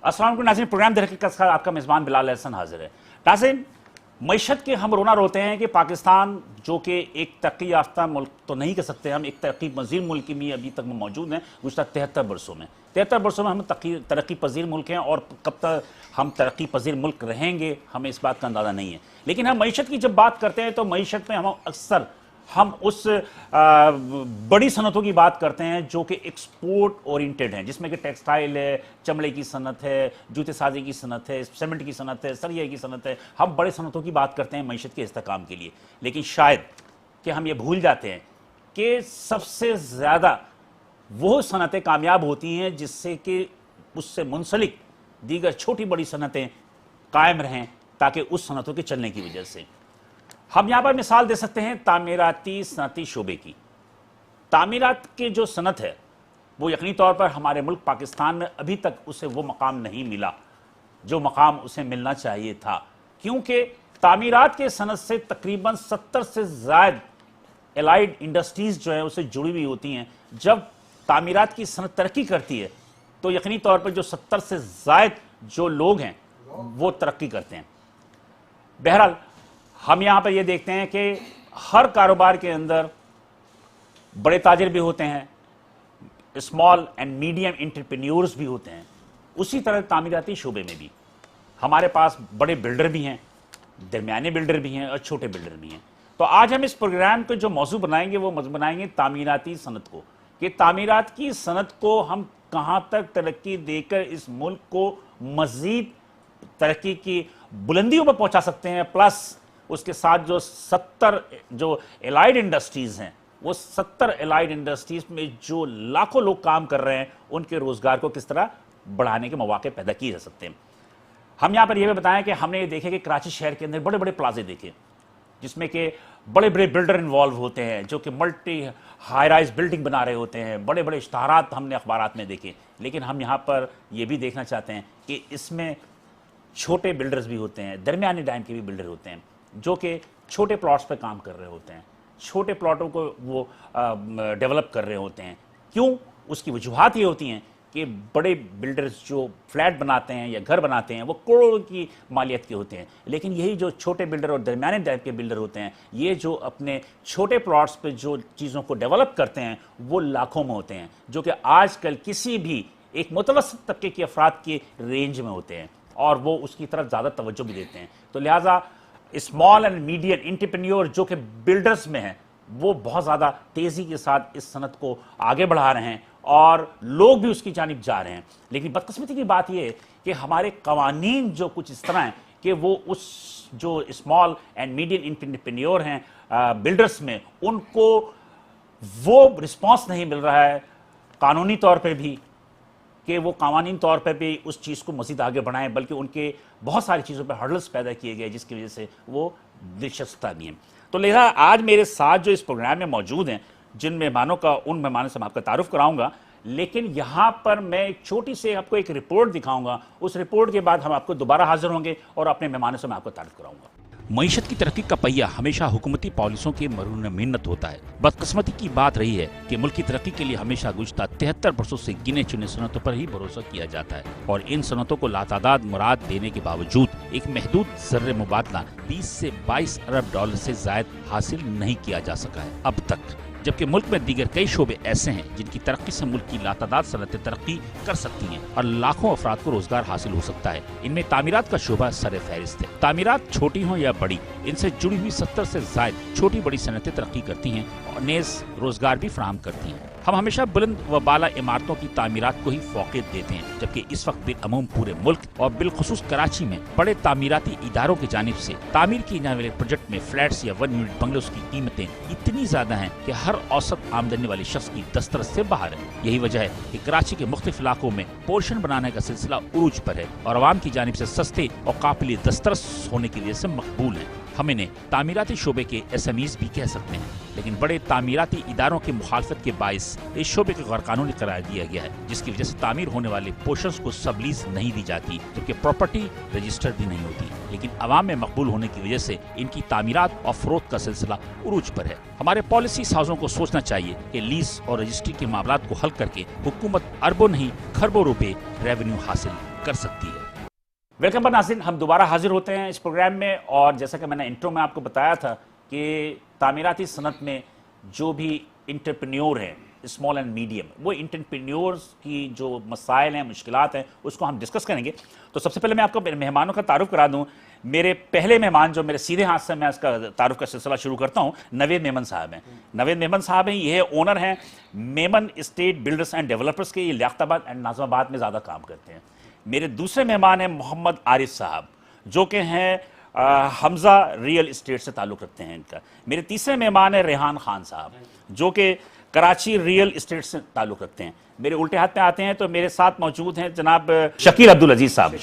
अस्सलाम वालेकुम नाज़रीन, प्रोग्राम दर हकीकत का आपका मेज़बान बिलाल अहसन हाजिर है। नाज़रीन, मईशत के हम रोना रोते हैं कि पाकिस्तान जो कि एक तरक्की याफ्ता मुल्क तो नहीं कह सकते हम, एक तरक्की पजीर मुल्क में अभी तक मौजूद हैं। गुज़श्ता 73 वर्षों में 73 वर्षों में हम तरक्की पजीर मुल्क हैं, और कब तक हम तरक्की पजीर मुल्क रहेंगे हमें इस बात का अंदाज़ा नहीं है। लेकिन हम मईशत की जब बात करते हैं तो मईशत में हम उस बड़ी सनतों की बात करते हैं जो कि एक्सपोर्ट ओरिएंटेड हैं, जिसमें कि टेक्सटाइल है, चमड़े की सनत है, जूते साजी की सनत है, सीमेंट की सनत है, सरिया की सनत है। हम बड़े सनतों की बात करते हैं मईशत के इस्तेकाम के लिए। लेकिन शायद कि हम ये भूल जाते हैं कि सबसे ज़्यादा वो सनतें कामयाब होती हैं जिससे कि उससे मुंसलिक दीगर छोटी बड़ी सनतें कायम रहें, ताकि उस सनतों के चलने की वजह से। हम यहाँ पर मिसाल दे सकते हैं तामीराती सनती शोबे की। तामीरात की जो सनत है वो यकीनी तौर पर हमारे मुल्क पाकिस्तान में अभी तक उसे वो मकाम नहीं मिला जो मकाम उसे मिलना चाहिए था, क्योंकि तामीरात के सनत से तकरीबन 70 से ज़ायद एलाइड इंडस्ट्रीज़ जो है उससे जुड़ी हुई होती हैं। जब तामीरात की सनत तरक्की करती है तो यकीनी तौर पर जो 70 से ज़ायद जो लोग हैं वो तरक्की करते हैं। बहरहाल हम यहाँ पर ये देखते हैं कि हर कारोबार के अंदर बड़े ताजिर भी होते हैं, स्मॉल एंड मीडियम एंटरप्रेन्योर्स भी होते हैं। उसी तरह तामीराती शोबे में भी हमारे पास बड़े बिल्डर भी हैं, दरमियाने बिल्डर भी हैं और छोटे बिल्डर भी हैं। तो आज हम इस प्रोग्राम को जो मौजू बनाएंगे वो बनाएंगे तामीराती सनत को, कि तामीरात की सनत को हम कहाँ तक तरक्की देकर इस मुल्क को मज़ीद तरक्की की बुलंदियों पर पहुँचा सकते हैं। प्लस उसके साथ जो 70 जो एलाइड इंडस्ट्रीज़ हैं, वो 70 एलाइड इंडस्ट्रीज़ में जो लाखों लोग काम कर रहे हैं उनके रोज़गार को किस तरह बढ़ाने के मौके पैदा किए जा सकते हैं। हम यहाँ पर यह भी बताएं कि हमने ये देखे कि कराची शहर के अंदर बड़े बड़े प्लाजे देखे जिसमें कि बड़े बड़े बिल्डर इन्वॉल्व होते हैं जो कि मल्टी हाई राइज बिल्डिंग बना रहे होते हैं। बड़े बड़े इश्तहारात हमने अखबारात में देखे। लेकिन हम यहाँ पर यह भी देखना चाहते हैं कि इसमें छोटे बिल्डर्स भी होते हैं, दरमियाने डायम के भी बिल्डर होते हैं जो कि छोटे प्लॉट्स पर काम कर रहे होते हैं, छोटे प्लॉटों को वो डेवलप कर रहे होते हैं। क्यों? उसकी वजूहात ये होती हैं कि बड़े बिल्डर्स जो फ्लैट बनाते हैं या घर बनाते हैं वो करोड़ों की मालियत के होते हैं, लेकिन यही जो छोटे बिल्डर और दरमियाने टाइप के बिल्डर होते हैं, ये जो अपने छोटे प्लॉट्स पे जो चीज़ों को डेवलप करते हैं वो लाखों में होते हैं, जो कि आजकल किसी भी एक मुतवस्सित तबके के अफराद के रेंज में होते हैं और वो उसकी तरफ ज़्यादा तवज्जो भी देते हैं। तो लिहाजा स्मॉल एंड मीडियम एंटरप्रेन्योर जो कि बिल्डर्स में हैं वो बहुत ज़्यादा तेज़ी के साथ इस सनत को आगे बढ़ा रहे हैं और लोग भी उसकी जानिब जा रहे हैं। लेकिन बदकिस्मती की बात यह है कि हमारे कवानीन जो कुछ इस तरह हैं कि वो उस जो स्मॉल एंड मीडियम एंटरप्रेन्योर हैं बिल्डर्स में, उनको वो रिस्पॉन्स नहीं मिल रहा है कानूनी तौर पर भी कि वो कानूनी तौर पर भी उस चीज़ को मज़ीद आगे बढ़ाएं, बल्कि उनके बहुत सारी चीज़ों पर हर्डल्स पैदा किए गए जिसकी वजह से वो दिलचस्पता नहीं है। तो लिहाजा आज मेरे साथ जो इस प्रोग्राम में मौजूद हैं, जिन मेहमानों का उन मेहमानों से मैं आपका तारुफ कराऊंगा, लेकिन यहाँ पर मैं एक छोटी से आपको एक रिपोर्ट दिखाऊंगा। उस रिपोर्ट के बाद हम आपको दोबारा हाजिर होंगे और अपने मेहमानों से मैं आपको तारुफ कराऊंगा। मईशत की तरक्की का पहिया हमेशा हुकूमती पॉलिसियों के मरून मिन्नत होता है। बदकिस्मती की बात रही है कि मुल्क की तरक्की के लिए हमेशा गुज़श्ता 73 वर्षों से गिने चुने सनतों पर ही भरोसा किया जाता है और इन सनतों को लातादाद मुराद देने के बावजूद एक महदूद ज़र्रे मुबादला 20 से 22 अरब डॉलर से ज़ायद हासिल नहीं किया जा सका है अब तक, जबकि मुल्क में दीगर कई शोबे ऐसे हैं जिनकी तरक्की से मुल्क की लातादाद सनतें तरक्की कर सकती हैं और लाखों अफराद को रोजगार हासिल हो सकता है। इनमें तामीरात का शोबा सर फहरिस्त है। तामीरात छोटी हो या बड़ी, इनसे जुड़ी हुई 70 से ज़ायद छोटी बड़ी सनतें तरक्की करती हैं और नेज़ रोजगार भी फराहम करती हैं। हम हमेशा बुलंद व बाला इमारतों की तामीरात को ही फ़ौक़ियत देते हैं, जबकि इस वक्त बिलअमूम पूरे मुल्क और बिलखुसूस कराची में बड़े तामीराती इदारों की जानिब से तामीर किए जाने वाले प्रोजेक्ट में फ्लैट्स या 1 यूनिट बंगलों की कीमतें इतनी ज़्यादा हैं कि हर औसत आमदनी वाले शख्स की दस्तरस से बाहर है। यही वजह है कि कराची के मुख्तलिफ इलाकों में पोर्शन बनाने का सिलसिला उरूज पर है और आवाम की जानिब से सस्ते और काबिल दस्तरस होने की वजह से मकबूल है। हम इन्हें तामीराती शोबे के SMEs भी कह सकते हैं, लेकिन बड़े तामीराती इदारों की मुखालफत के बायस इस शोबे को गैरकानूनी करार दिया गया है, जिसकी वजह से तामीर होने वाले पोर्शंस को सबलीज नहीं दी जाती, जबकि प्रॉपर्टी रजिस्टर भी नहीं होती। लेकिन अवाम में मकबूल होने की वजह से इनकी तामीरात और फरोख्त का सिलसिला उरूज पर है। हमारे पॉलिसी साजों को सोचना चाहिए कि लीज और रजिस्ट्री के मामलात को हल करके हुकूमत अरबों नहीं खरबों रुपए रेवेन्यू हासिल कर सकती है। वेलकम पर नाज़रीन, हम दोबारा हाजिर होते हैं इस प्रोग्राम में। और जैसा कि मैंने इंट्रो में आपको बताया था कि तामीराती सनत में जो भी इंटरप्रेन्योर हैं, स्मॉल एंड मीडियम, वो इंटरप्रेन्योर्स की जो मसाइल हैं, मुश्किलात हैं, उसको हम डिस्कस करेंगे। तो सबसे पहले मैं आपको मेरे मेहमानों का तारुफ करा दूं। मेरे पहले मेहमान जो मेरे सीधे हाथ से मैं इसका तारुफ का सिलसिला शुरू करता हूं, नवेद मेमन साहब हैं। नवेद मेमन साहब हैं, ये ओनर हैं Memon state builders and developers के। ये लियाकताबाद एंड नाज़िमाबाद में ज़्यादा काम करते हैं। मेरे दूसरे मेहमान हैं मोहम्मद आरिफ साहब, जो कि हैं हमजा रियल इस्टेट से ताल्लुक़ रखते हैं इनका। मेरे तीसरे मेहमान हैं रेहान खान साहब, जो कि कराची रियल इस्टेट से ताल्लुक़ रखते हैं। मेरे उल्टे हाथ पे आते हैं तो मेरे साथ मौजूद हैं जनाब शकील अब्दुल अजीज़ साहब,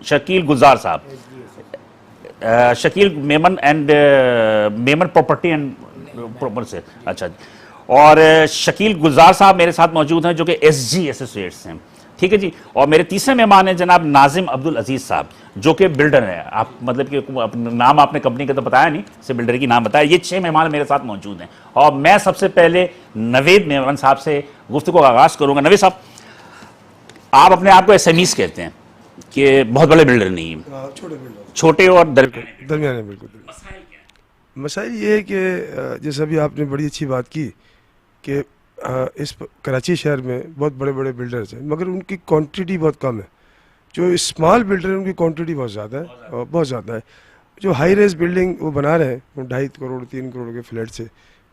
शकील गुलजार साहब, Shakeel Memon and Memon property and proper से, अच्छा। और शकील गुलजार साहब मेरे साथ मौजूद हैं, जो कि SG एसोसिएट्स हैं, ठीक है जी। और मेरे तीसरे मेहमान हैं जनाब नाजिम अब्दुल अजीज साहब, जो कि बिल्डर हैं। आप मतलब कि नाम आपने कंपनी का तो बताया नहीं, सिर्फ बिल्डर की नाम बताया। ये 6 मेहमान मेरे साथ मौजूद हैं। और मैं सबसे पहले नवेद मेमन साहब से गुफ्तगू का आगाज करूंगा। नवेद साहब, आप अपने आप को SMEs कहते हैं कि बहुत बड़े बिल्डर नहीं हैं, छोटे बिल्डर, छोटे और दरमियाने। बिल्कुल मसाइल ये है कि जैसा भी आपने बड़ी अच्छी बात की कि इस कराची शहर में बहुत बड़े बड़े बिल्डर्स हैं, मगर उनकी क्वांटिटी बहुत कम है। जो स्मॉल बिल्डर हैं उनकी क्वांटिटी बहुत ज़्यादा है, और बहुत ज़्यादा है। जो हाई रेज बिल्डिंग वो बना रहे हैं, 2.5 करोड़ 3 करोड़ के फ्लैट से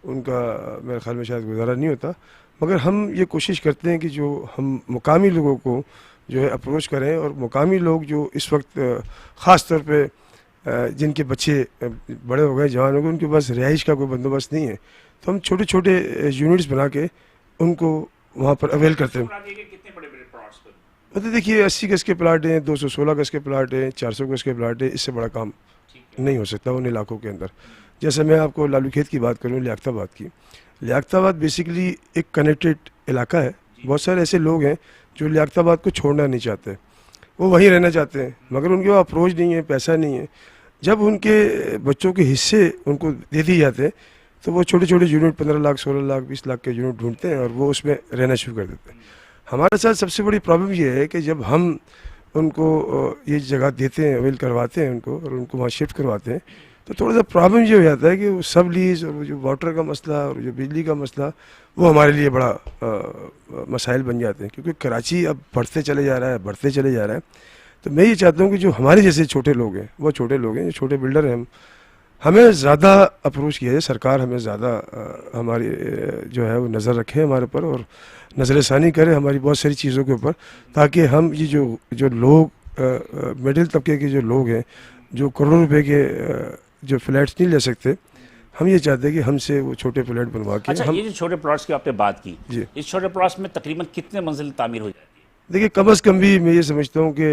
उनका मेरे ख्याल में शायद गुजारा नहीं होता। मगर हम ये कोशिश करते हैं कि जो हम मुकामी लोगों को जो है अप्रोच करें, और मुकामी लोग जो इस वक्त ख़ास तौर पे जिनके बच्चे बड़े हो गए, जवान हो गए, उनके पास रिहाइश का कोई बंदोबस्त नहीं है, तो हम छोटे छोटे यूनिट्स बना के उनको वहाँ पर अवेल करते हैं। मतलब देखिए 80 गज के प्लाट हैं, 216 गज के प्लाट हैं, 400 गज के प्लाट हैं, इससे बड़ा काम नहीं हो सकता उन इलाकों के अंदर। जैसे मैं आपको लालू खेत की बात करूँ, लियाकताबाद की, लियाकताबाद बेसिकली एक कनेक्टेड इलाका है। बहुत सारे ऐसे लोग हैं जो लियाकताबाद को छोड़ना नहीं चाहते, वो वहीं रहना चाहते हैं, मगर उनके पास अप्रोच नहीं है, पैसा नहीं है। जब उनके बच्चों के हिस्से उनको दे दिए जाते हैं तो वो छोटे छोटे यूनिट 15 लाख 16 लाख 20 लाख के यूनिट ढूंढते हैं और वो उसमें रहना शुरू कर देते हैं। हमारे साथ सबसे बड़ी प्रॉब्लम ये है कि जब हम उनको ये जगह देते हैं, अवेल करवाते हैं उनको, और उनको वहाँ शिफ्ट करवाते हैं, तो थोड़ा सा प्रॉब्लम ये हो जाता है कि वो सब लीज और जो वाटर का मसला और जो बिजली का मसला, वो हमारे लिए बड़ा मसाइल बन जाते हैं। क्योंकि कराची अब बढ़ते चले जा रहा है, बढ़ते चले जा रहा है। तो मैं ये चाहता हूँ कि जो हमारे जैसे छोटे लोग हैं, वो छोटे लोग हैं, जो छोटे बिल्डर हैं, हमें ज़्यादा अप्रोच किया जाए, सरकार हमें ज़्यादा हमारी जो है वो नज़र रखे हमारे ऊपर, और नज़रसानी करे हमारी बहुत सारी चीज़ों के ऊपर, ताकि हम ये जो लोग मिडिल तबके के जो लोग हैं, जो करोड़ों रुपए के जो फ्लैट्स नहीं ले सकते, हम ये चाहते हैं कि हमसे वो छोटे फ्लैट बनवा के। अच्छा, ये जो छोटे प्लॉट्स की आपने बात की, इस छोटे प्लॉट्स में तकरीबन कितने मंजिल तामीर हो जाती है? देखिए कम अज़ कम भी मैं ये समझता हूँ कि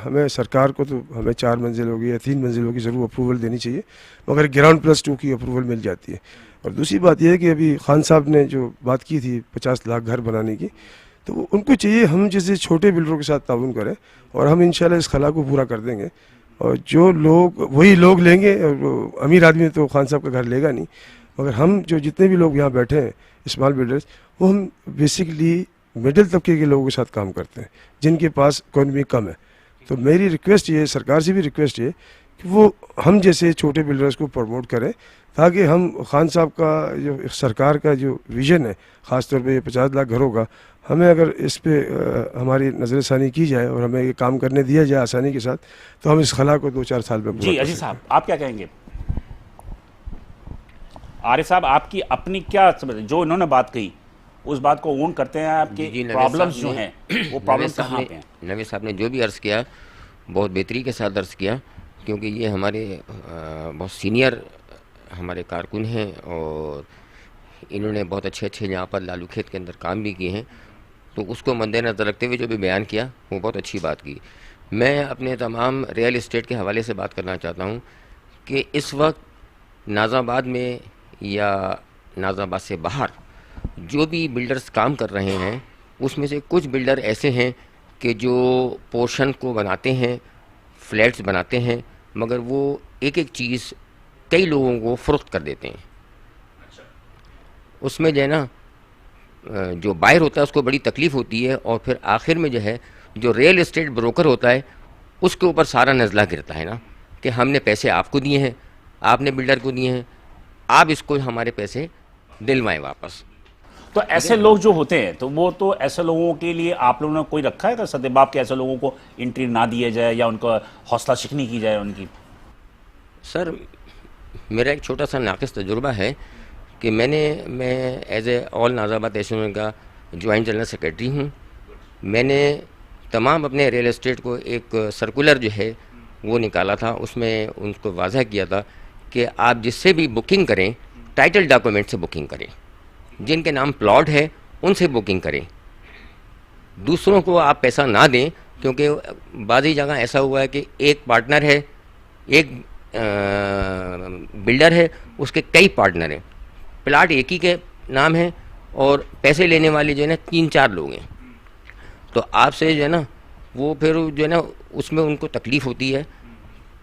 हमें सरकार को तो हमें 4 मंजिल होगी या 3 मंजिलों की ज़रूर अप्रूवल देनी चाहिए, मगर ग्राउंड +2 की अप्रूवल मिल जाती है। और दूसरी बात यह है कि अभी खान साहब ने जो बात की थी 50 लाख घर बनाने की, तो उनको चाहिए हम जैसे छोटे बिल्डरों के साथ ताउन करें, और हम इंशाल्लाह इस खला को पूरा कर देंगे। और जो लोग वही लोग लेंगे, और अमीर आदमी तो खान साहब का घर लेगा नहीं, मगर हम जो जितने भी लोग यहाँ बैठे हैं स्मॉल बिल्डर्स, वो हम बेसिकली मिडिल तबके के लोगों के साथ काम करते हैं, जिनके पास इकोनॉमी कम है। तो मेरी रिक्वेस्ट ये, सरकार से भी रिक्वेस्ट ये कि वो हम जैसे छोटे बिल्डर्स को प्रमोट करें, ताकि हम खान साहब का जो सरकार का जो विज़न है, ख़ास तौर पे ये 50 लाख घरों का, हमें अगर इस पे हमारी नज़रसानी की जाए और हमें ये काम करने दिया जाए आसानी के साथ, तो हम इस खला को 2-4 साल में जी अजीज साहब, आप क्या कहेंगे? आरिफ साहब, आपकी अपनी क्या समझ, जो इन्होंने बात कही उस बात को ओन करते हैं? आपके प्रॉब्लम्स जो हैं वो प्रॉब्लम कहाँ पे हैं? नवेद साहब ने जो भी अर्ज़ किया बहुत बेहतरी के साथ अर्ज़ किया, क्योंकि ये हमारे बहुत सीनियर हमारे कारकुन हैं, और इन्होंने बहुत अच्छे अच्छे यहाँ पर लालू खेत के अंदर काम भी किए हैं। तो उसको मद्देनज़र रखते हुए जो भी बयान किया वो बहुत अच्छी बात की। मैं अपने तमाम रियल इस्टेट के हवाले से बात करना चाहता हूँ कि इस वक्त नाज़ाबाद में या नाज़ाबाद से बाहर जो भी बिल्डर्स काम कर रहे हैं, उसमें से कुछ बिल्डर ऐसे हैं कि जो पोर्शन को बनाते हैं, फ्लैट्स बनाते हैं, मगर वो एक एक चीज़ कई लोगों को फ़रोख्त कर देते हैं। उसमें जो है ना, जो बायर होता है उसको बड़ी तकलीफ़ होती है, और फिर आखिर में जो है जो रियल एस्टेट ब्रोकर होता है उसके ऊपर सारा नज़ला गिरता है ना, कि हमने पैसे आपको दिए हैं, आपने बिल्डर को दिए हैं, आप इसको हमारे पैसे दिलवाएं वापस। तो ऐसे लोग जो होते हैं, तो वो तो ऐसे लोगों के लिए आप लोगों ने कोई रखा है सत्यबाप के ऐसे लोगों को एंट्री ना दिया जाए या उनका हौसला शिकनी की जाए उनकी? सर मेरा एक छोटा सा नाक़िस तजुर्बा है कि मैं as a all Nazabad association का ज्वाइंट जनरल सेक्रेटरी हूँ। मैंने तमाम अपने रियल एस्टेट को एक सर्कुलर जो है वो निकाला था, उसमें उनको वाज़ह किया था कि आप जिससे भी बुकिंग करें टाइटल डॉक्यूमेंट से बुकिंग करें, जिनके नाम प्लॉट है उनसे बुकिंग करें, दूसरों को आप पैसा ना दें, क्योंकि बाज़ी जगह ऐसा हुआ है कि एक पार्टनर है, एक बिल्डर है, उसके कई पार्टनर हैं, प्लाट एक ही के नाम है और पैसे लेने वाले जो है ना 3-4 लोग हैं। तो आपसे जो है ना वो फिर जो है ना उसमें उनको तकलीफ़ होती है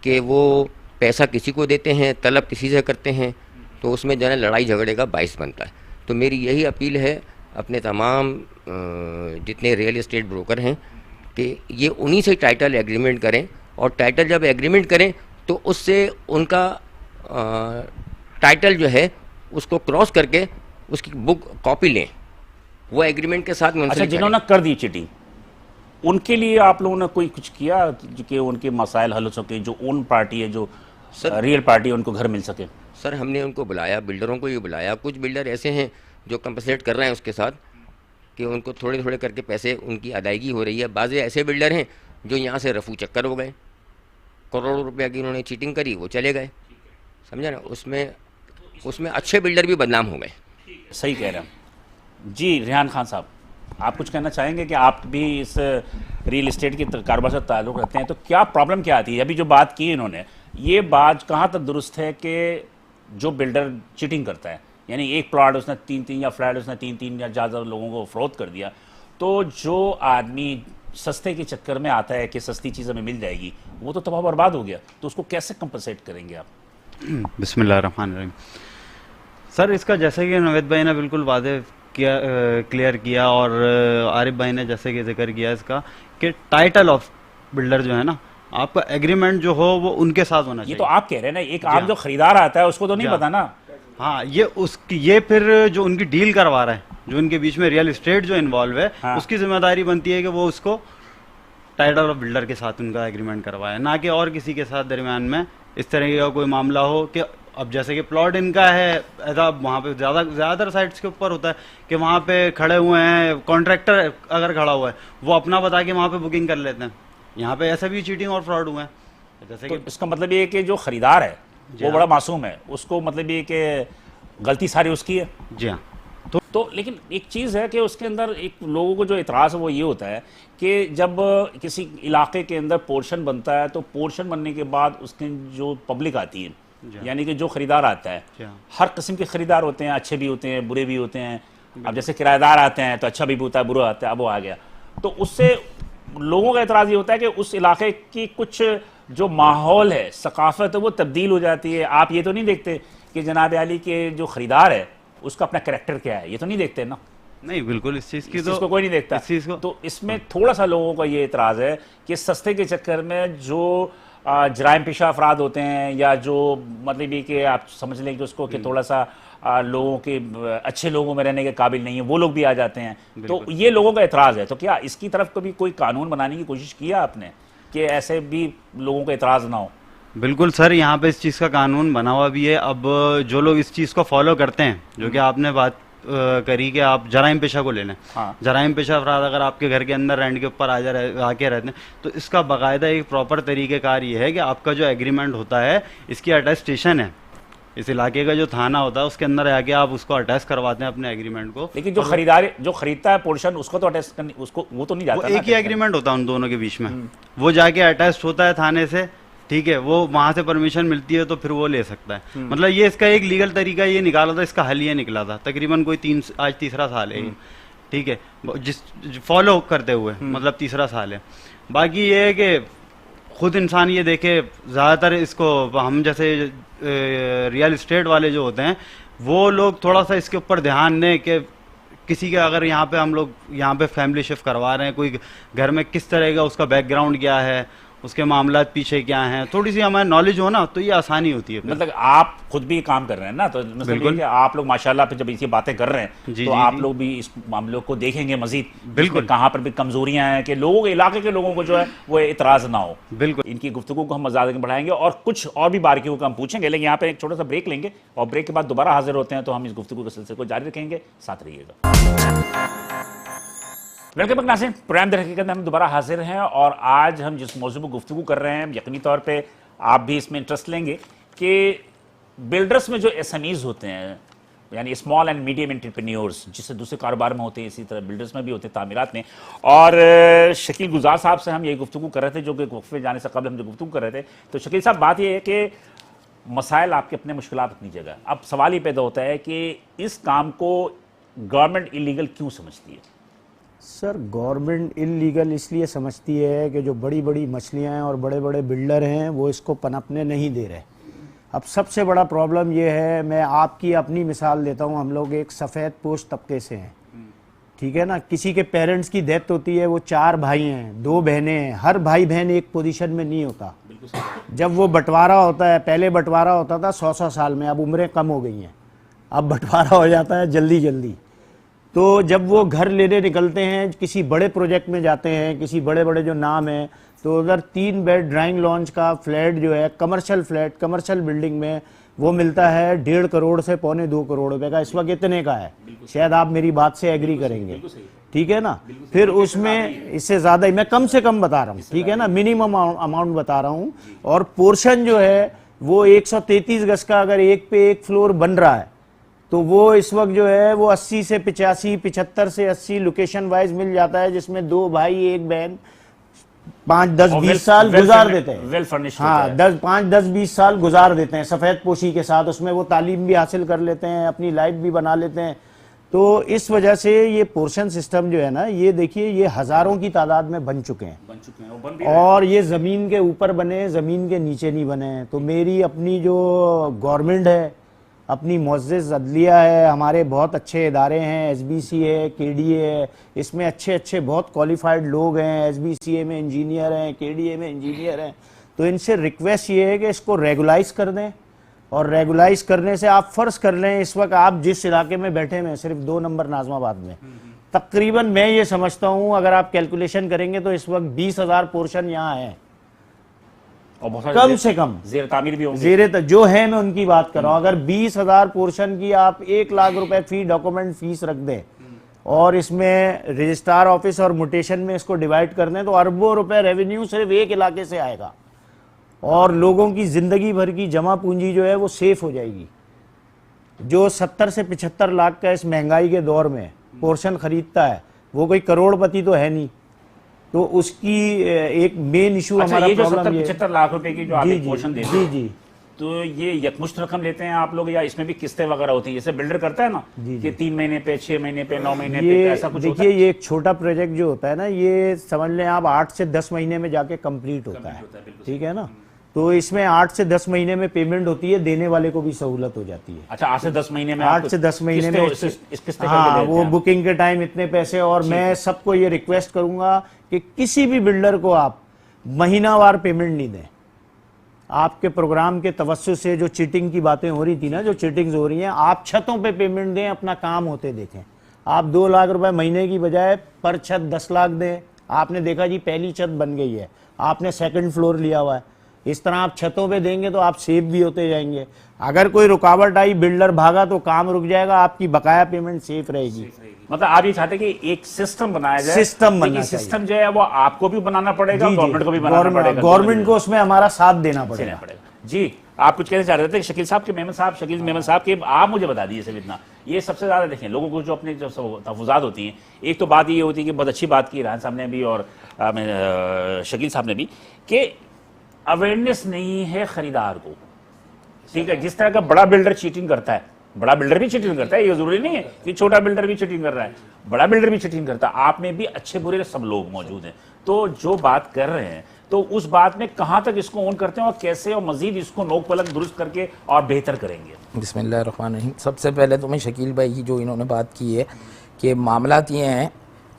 कि वो पैसा किसी को देते हैं, तलब किसी से करते हैं, तो उसमें जो है ना लड़ाई झगड़े का बाइस बनता है। तो मेरी यही अपील है अपने तमाम जितने रियल एस्टेट ब्रोकर हैं कि ये उन्हीं से टाइटल एग्रीमेंट करें, और टाइटल जब एग्रीमेंट करें तो उससे उनका टाइटल जो है उसको क्रॉस करके उसकी बुक कॉपी लें, वो एग्रीमेंट के साथ। अच्छा, जिन्होंने कर दी चीटिंग उनके लिए आप लोगों ने कोई कुछ किया कि उनके मसाइल हल हो सके, जो ओन पार्टी है, जो रियल पार्टी है, उनको घर मिल सके? सर हमने उनको बुलाया, बिल्डरों को ही बुलाया। कुछ बिल्डर ऐसे हैं जो कंपनसेट कर रहे हैं उसके साथ कि उनको थोड़े थोड़े करके पैसे उनकी अदायगी हो रही है। बाज़ ऐसे बिल्डर हैं जो यहाँ से रफू चक्कर हो गए, करोड़ों रुपया की उन्होंने चीटिंग करी, वो चले गए, समझा ना। उसमें अच्छे बिल्डर भी बदनाम हो गए। सही कह रहे हैं जी। रेहान खान साहब, आप कुछ कहना चाहेंगे कि आप भी इस रियल एस्टेट के कारोबार से ताल्लुक़ रखते हैं, तो क्या प्रॉब्लम क्या आती है? अभी जो बात की इन्होंने, ये बात कहाँ तक दुरुस्त है कि जो बिल्डर चीटिंग करता है, यानी एक प्लॉट उसने 3-3 या फ्लैट उसने 3-3 या ज़्यादा लोगों को फरोख्त कर दिया, तो जो आदमी सस्ते के चक्कर में आता है कि सस्ती चीज़ हमें मिल जाएगी, वो तो तबाह बर्बाद हो गया, तो उसको कैसे कंपनसेट करेंगे आप? बिस्मिल्लाहिर्रहमानिर्रहीम। सर इसका जैसे कि नवेद भाई ने बिल्कुल वादे किया, क्लियर किया, और आरिफ भाई ने जैसे कि जिक्र किया इसका कि टाइटल ऑफ बिल्डर जो है ना, आपका एग्रीमेंट जो हो वो उनके साथ होना चाहिए। ये तो आप कह रहे हैं ना, एक आम जो खरीदार आता है उसको तो नहीं पता ना। हाँ, ये फिर जो उनकी डील करवा रहा है, जो उनके बीच में रियल एस्टेट जो इन्वॉल्व है, हाँ। उसकी जिम्मेदारी बनती है कि वो उसको टाइटल ऑफ बिल्डर के साथ उनका एग्रीमेंट करवाए, ना कि और किसी के साथ दरमियान में इस तरह का कोई मामला हो कि अब जैसे कि प्लॉट इनका है, ऐसा वहाँ पे ज़्यादातर साइट्स के ऊपर होता है कि वहाँ पे खड़े हुए हैं, कॉन्ट्रैक्टर अगर खड़ा हुआ है वो अपना बता के वहाँ पे बुकिंग कर लेते हैं। यहाँ पे ऐसा भी चीटिंग और फ्रॉड हुआ है। जैसे तो कि इसका मतलब ये है कि जो खरीदार है वो बड़ा मासूम है, उसको मतलब ये कि गलती सारी उसकी है। जी हाँ, तो लेकिन एक चीज़ है कि उसके अंदर एक लोगों को जो इतराज़ है वो ये होता है कि जब किसी इलाके के अंदर पोर्शन बनता है, तो पोर्शन बनने के बाद उसके जो पब्लिक आती है, यानी कि जो खरीदार आता है, हर किस्म के खरीदार होते हैं, अच्छे भी होते हैं, बुरे भी होते हैं। अब जैसे किराएदार आते हैं तो अच्छा भी होता है, बुरा आता है, अब वो आ गया, तो उससे लोगों का एतराज़ ये होता है कि उस इलाके की कुछ जो माहौल है, सकाफत है, वो तब्दील हो जाती है। आप ये तो नहीं देखते कि जनाब आली के जो खरीदार है उसका अपना कैरेक्टर क्या है, ये तो नहीं देखते ना। नहीं, बिल्कुल इस चीज़ की इस चीज़ को कोई नहीं देखता। इस चीज़ को तो इसमें थोड़ा सा लोगों का ये इतराज़ है कि सस्ते के चक्कर में जो जराइम पेशा अफराद होते हैं, या जो मतलब ये कि आप समझ लें कि उसको कि थोड़ा सा लोगों के अच्छे लोगों में रहने के काबिल नहीं है, वो लोग भी आ जाते हैं। तो ये लोगों का एतराज़ है। तो क्या इसकी तरफ कभी कोई कानून बनाने की कोशिश किया आपने कि ऐसे भी लोगों का एतराज़ ना हो? बिल्कुल सर, यहाँ पे इस चीज़ का कानून बना हुआ भी है। अब जो लोग इस चीज़ को फॉलो करते हैं, जो कि आपने बात करी कि आप जराइम पेशा को ले लें, हाँ। जराइम पेशा अफराद अगर आपके घर के अंदर रेंट के ऊपर आके रहते हैं, तो इसका बाकायदा एक प्रॉपर तरीक़ेकार ये है कि आपका जो एग्रीमेंट होता है, इसकी अटेस्टेशन है, इस इलाके का जो थाना होता है उसके अंदर आके आप उसको अटैच करवाते हैं अपने एग्रीमेंट को। लेकिन जो खरीदता है पोर्शन, उसको तो अटैच करनी, उसको वो तो नहीं जाता, वो एक ही एग्रीमेंट होता है उन दोनों के बीच में, वो जाके अटैच होता है थाने से, ठीक है, वो वहां से परमिशन मिलती है तो फिर वो ले सकता है। मतलब ये इसका एक लीगल तरीका ये निकाला था, इसका हल ये निकला था तकरीबन कोई आज तीसरा साल है, ठीक है, जिस फॉलो करते हुए, मतलब तीसरा साल है। बाकी ये है कि खुद इंसान ये देखे, ज़्यादातर इसको हम जैसे रियल इस्टेट वाले जो होते हैं वो लोग थोड़ा सा इसके ऊपर ध्यान दें कि किसी का अगर यहाँ पे हम लोग यहाँ पे फैमिली शिफ्ट करवा रहे हैं, कोई घर में किस तरह का उसका बैकग्राउंड क्या है, उसके मामला पीछे क्या हैं, थोड़ी सी हमारी नॉलेज हो ना तो ये आसानी होती है फिर। मतलब आप खुद भी काम कर रहे हैं ना, तो मतलब ये बिल्कुल। कि आप लोग माशाल्लाह पे जब इसी बातें कर रहे हैं जी, तो जी, आप जी। लोग भी इस मामले को देखेंगे मजीद, बिल्कुल। जिसमें कहाँ पर भी कमजोरियां हैं कि लोगों के इलाके के लोगों को जो है वो इतराज ना हो। बिल्कुल। इनकी गुफ्तगू को हम मज़ीद आगे बढ़ाएंगे और कुछ और भी बारीकियों को हम पूछेंगे, लेकिन यहाँ पे एक छोटा सा ब्रेक लेंगे और ब्रेक के बाद दोबारा हाजिर होते हैं, तो हम इस गुफ्तगू के सिलसिले को जारी रखेंगे, साथ रहिएगा। वेलकम बैक नाज़रीन, प्रोग्राम दर हकीकत में हम दोबारा हाजिर हैं और आज हम जिस मौजू पर गुफ्तगू कर रहे हैं, यकीनी तौर पे आप भी इसमें इंटरेस्ट लेंगे कि बिल्डर्स में जो एसएमईज होते हैं, यानी स्मॉल एंड मीडियम एंटरप्रेन्योर्स, जिससे दूसरे कारोबार में होते हैं, इसी तरह बिल्डर्स में भी होते हैं, तामीरात में। और शकील गुजार साहब से हम यही गुफ्तगू कर रहे थे, जो कि वक्फे जाने से कबल हम जो गुफ्तगू कर रहे थे। तो शकील साहब, बात यह है कि मसाइल आपके अपने, मुश्किलात अपनी जगह। अब सवाल ये पैदा होता है कि इस काम को गवर्नमेंट इलीगल क्यों समझती है? सर, गवर्नमेंट इलीगल इसलिए समझती है कि जो बड़ी बड़ी मछलियाँ हैं और बड़े बड़े बिल्डर हैं वो इसको पनपने नहीं दे रहे। अब सबसे बड़ा प्रॉब्लम ये है, मैं आपकी अपनी मिसाल देता हूँ, हम लोग एक सफ़ेद पोश तबके से हैं, ठीक है ना। किसी के पेरेंट्स की डेथ होती है, वो 4 भाई हैं, 2 बहनें हैं, हर भाई बहन एक पोजीशन में नहीं होता। जब वो बंटवारा होता है, पहले बंटवारा होता था 100-100 साल में, अब उम्रें कम हो गई हैं, अब बंटवारा हो जाता है जल्दी जल्दी। तो जब वो घर लेने निकलते हैं, किसी बड़े प्रोजेक्ट में जाते हैं, किसी बड़े बड़े जो नाम हैं, तो उधर 3 बेड ड्राइंग लॉन्च का फ्लैट जो है, कमर्शियल फ्लैट, कमर्शियल बिल्डिंग में वो मिलता है 1.5 करोड़ से 2.25 करोड़ रुपए का, इस वक्त इतने का है। शायद आप मेरी बात से एग्री करेंगे, ठीक है ना। फिर उसमें इससे ज़्यादा ही, मैं कम से कम बता रहा हूँ, ठीक है ना, मिनिमम अमाउंट बता रहा हूँ। और पोर्शन जो है वो 133 गज का अगर एक पे एक फ्लोर बन रहा है, तो वो इस वक्त जो है वो 80 से 85, 75 से 80 लोकेशन वाइज मिल जाता है, जिसमें 2 भाई 1 बहन 5, 10, 20 साल गुजार देते हैं। वेल फर्निश्ड, हाँ, 5, 10, 20 साल गुजार देते हैं सफ़ेद पोशी के साथ। उसमें वो तालीम भी हासिल कर लेते हैं, अपनी लाइफ भी बना लेते हैं। तो इस वजह से ये पोर्शन सिस्टम जो है ना, ये देखिए, ये हज़ारों की तादाद में बन चुके हैं, वो बन भी रहे हैं। और ये ज़मीन के ऊपर बने, ज़मीन के नीचे नहीं बने। तो मेरी अपनी जो गवर्नमेंट है, अपनी मुअज़्ज़ज़ अदलिया है, हमारे बहुत अच्छे इदारे हैं, SBC है, KDA है, इसमें अच्छे अच्छे बहुत क्वालिफाइड लोग हैं, SBCA में इंजीनियर हैं, KDA में इंजीनियर हैं। तो इनसे रिक्वेस्ट ये है कि इसको रेगुलाइज कर दें, और रेगुलाइज करने से आप फ़र्ज़ कर लें, इस वक्त आप जिस इलाके में बैठे हैं, सिर्फ 2 नंबर नाज़माबाद में, तकरीबन मैं ये समझता हूँ, अगर आप कैलकुलेशन करेंगे तो इस वक्त 20,000 पोर्शन यहाँ है, और बहुत सारे कम से कम ज़ेर तामीर भी होंगे। ज़ेरे जो है, मैं उनकी बात कर रहा हूँ। अगर 20,000 पोर्शन की आप 1 लाख रुपए फी डॉक्यूमेंट फीस रख दें, और इसमें रजिस्ट्रार ऑफिस और म्यूटेशन में इसको डिवाइड कर दें, तो अरबों रुपए रेवेन्यू सिर्फ एक इलाके से आएगा, और लोगों की ज़िंदगी भर की जमा पूंजी जो है वो सेफ हो जाएगी। जो 70 से 75 लाख का इस महंगाई के दौर में पोर्शन खरीदता है, वो कोई करोड़पति तो है नहीं। तो उसकी एक मेन इशू हमारा ये जो प्रॉब्लम 70-75 लाख रुपए की जो आप एक पोर्शन देते हैं, जी, तो ये यकमुश्त रकम लेते हैं आप लोग, या इसमें भी किस्तें वगैरह होती हैं, जैसे बिल्डर करता है ना कि 3 महीने पे, 6 महीने पे, 9 महीने पे, ये ऐसा कुछ होता देखिए, है? ये एक छोटा प्रोजेक्ट जो होता है ना, ये समझ लें आप 8 से 10 महीने में जाके कंप्लीट होता है, ठीक है ना। तो इसमें 8 से 10 महीने में पेमेंट होती है, देने वाले को भी सहूलत हो जाती है। अच्छा, 8 से 10 महीने में 8 से 10 महीने में किस्तें हाँ, वो बुकिंग के टाइम इतने पैसे। और मैं सबको ये रिक्वेस्ट करूंगा कि किसी भी बिल्डर को आप महीनावार पेमेंट नहीं दें। आपके प्रोग्राम के तवज्जुह से जो चीटिंग की बातें हो रही थी ना, जो चीटिंग्स हो रही हैं, आप छतों पे पेमेंट दें, अपना काम होते देखें। आप 2 लाख रुपए महीने की बजाय पर छत 10 लाख दें। आपने देखा जी, पहली छत बन गई है, आपने 2nd फ्लोर लिया हुआ है, इस तरह आप छतों पे देंगे तो आप सेव भी होते जाएंगे। अगर कोई रुकावट आई, बिल्डर भागा, तो काम रुक जाएगा, आपकी बकाया पेमेंट सेफ रहेगी। मतलब आप ये चाहते हैं कि एक सिस्टम बनाया जाए, सिस्टम बनना चाहिए। सिस्टम जो है वो आपको भी बनाना पड़ेगा, गवर्नमेंट को भी बनाना पड़ेगा, गवर्नमेंट को उसमें हमारा साथ देना पड़ेगा। जी, आप कुछ कहना चाह रहे थे शकील साहब के, शकील मेमन साहब के, आप मुझे बता दीजिए सिर्फ इतना। ये सबसे ज्यादा देखें, लोगों को जो अपने जो तहफ़्फ़ुज़ात होती हैं, एक तो बात ये होती है कि बहुत अच्छी बात की राहन साहब ने भी और शकील साहब ने भी, कि अवेयरनेस नहीं है खरीदार को, ठीक है। जिस तरह का बड़ा बिल्डर चीटिंग करता है, बड़ा बिल्डर भी चीटिंग करता है, ये जरूरी नहीं है कि छोटा बिल्डर भी चीटिंग कर रहा है, बड़ा बिल्डर भी चीटिंग करता है। आप में भी अच्छे बुरे सब लोग मौजूद हैं। तो जो बात कर रहे हैं, तो उस बात में कहां तक इसको ऑन करते हैं और कैसे, और मजीद इसको नोक पलक दुरुस्त करके और बेहतर करेंगे? बिस्मिल्लाहिर्रहमानिर्रहीम। सबसे पहले तो मैं शकील भाई की जो इन्होंने बात की है कि मामलात ये हैं,